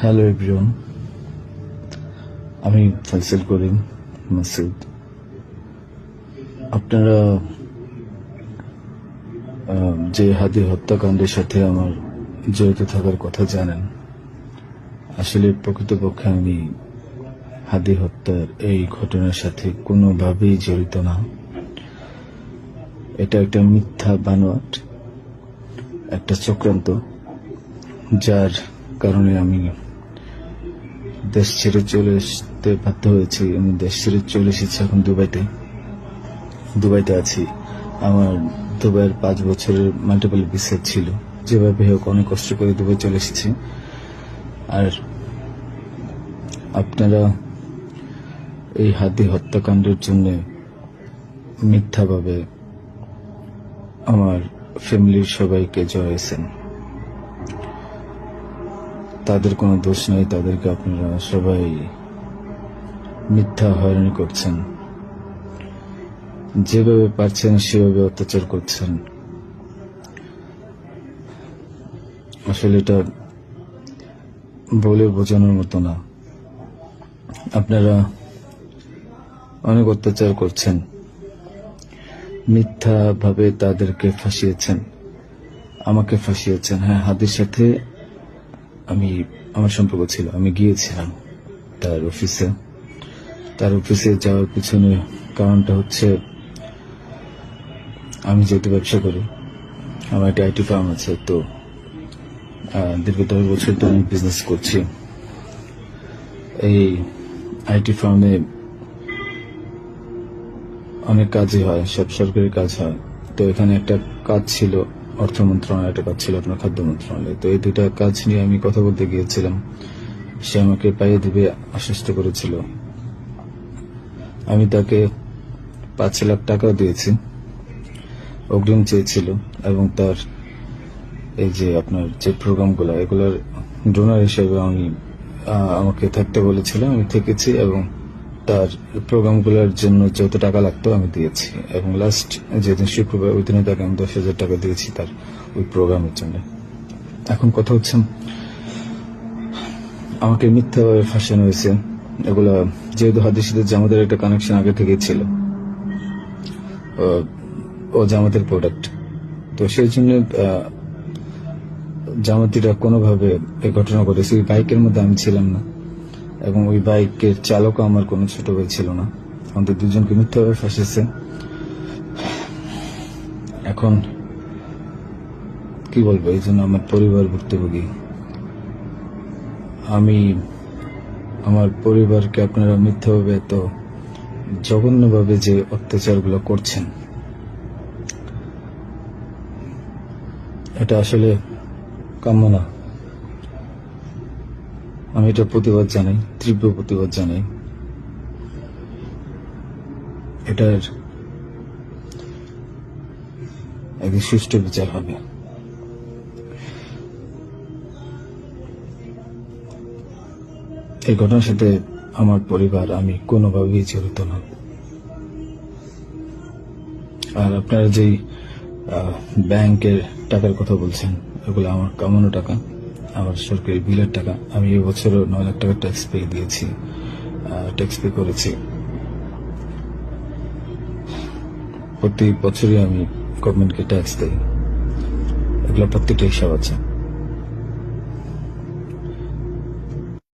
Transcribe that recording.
Hello everyone, আমি ফয়সাল করিম মাসুদ। আপনারা যে হাদি হত্যাকাণ্ডের সাথে আমার জড়িত থাকার কথা জানেন। আসলে প্রকৃতপক্ষে আমি হাদি হত্যার এই ঘটনার সাথে কোনোভাবেই জড়িত না। এটা একটা মিথ্যা বানোয়াট, একটা চক্রান্ত, যার কারণে আমি দেশ ছেড়ে চলে আসতে বাধ্য হয়েছি। আমি দেশ ছেড়ে চলে এসেছি, এখন দুবাইতে আছি। আমার দুবাইয়ের 5 বছরের মাল্টিপল ভিসা ছিল। যেভাবে হোক অনেক কষ্ট করে দুবাই চলে এসেছি। আর আপনারা এই হাদি হত্যাকাণ্ডের জন্য মিথ্যাভাবে আমার ফ্যামিলির সবাইকে জড়াইছেন। তাদের কোনো দোষ নেই, তাদেরকে আপনারা সবাই মিথ্যা হয়রানি করছেন। যেভাবে পারছেন সেভাবে অত্যাচার করছেন। আসলে এটা বলে বোঝানোর মতো না। আপনারা অনেক অত্যাচার করছেন, মিথ্যাভাবে তাদেরকে ফাঁসিয়েছেন, আমাকে ফাঁসিয়েছেন। হ্যাঁ, হাদির সাথে আমার সম্পর্ক ছিল। আমি গিয়েছিলাম তার অফিসে যাওয়ার পিছনে কারণটা হচ্ছে, আমি যেহেতু ব্যবসা করি, আমার একটা আইটি ফার্ম আছে। তো দীর্ঘ 10 বছর তো আমি বিজনেস করছি। এই আইটি ফার্মে অনেক কাজই হয়, সব সরকারি কাজ হয়। তো এখানে একটা কাজ ছিল অর্থ মন্ত্রণালয়, একটা কাজ ছিল আপনার খাদ্য মন্ত্রণালয়। তো এই দুইটা কাজ নিয়ে আমি কথা বলতে গিয়েছিলাম। সে আমাকে পাইয়ে দিবে আশ্বস্ত করেছিল। আমি তাকে 5 লাখ টাকা দিয়েছি, অগ্রিম চেয়েছিল, এবং তার এই যে আপনার যে প্রোগ্রামগুলো, এগুলোর ডোনার হিসেবে আমাকে থাকতে বলেছিল। আমি থেকেছি এবং তার প্রোগ্রামগুলোর জন্য যত টাকা লাগতো আমি দিয়েছি। এবং লাস্ট যেদিন শুক্রবার, ওই দিনে তাকে আমি 10,000 টাকা দিয়েছি তার ওই প্রোগ্রামের জন্য। এখন কথা হচ্ছে, আমাকে মিথ্যাভাবে ফাঁসানো হয়েছে। এগুলা যেহেতু হাদির সাথে জামাতের একটা কানেকশন আগে থেকেই ছিল, ও জামাতের প্রোডাক্ট, তো সেই জন্য জামাতিরা কোনোভাবে এই ঘটনা ঘটেছে। ওই বাইকের মধ্যে আমি ছিলাম না, এবং ওই বাইকের চালকও আমার কোনো ছোট ভাই ছিল না। আমাদের দুজনকে মিথ্যাভাবে ফাঁসিয়েছে। এখন কি বলবো, এই জন্য আমার পরিবার ভুক্তভোগী। আমার পরিবারকে আপনারা মিথ্যাভাবে এত জঘন্যভাবে যে অত্যাচারগুলো করছেন, এটা আসলে কাম্য না। আমি এটা প্রতিবাদ জানাই, তীব্র প্রতিবাদ জানাই। এটার একদিন সুষ্ঠু বিচার হবে। এই ঘটনার সাথে আমার পরিবার, আমি কোনোভাবেই জড়িত না। আর আপনারা যেই ব্যাংকের টাকার কথা বলছেন, এগুলো আমার কামানো টাকা, আমার সরকারি বিলের টাকা। আমি এবছরও 9 লাখ টাকা ট্যাক্স পে করেছি। প্রতি বছরই আমি গভর্নমেন্টকে ট্যাক্স দিই। এগুলো প্রত্যেকটা হিসাব আছে।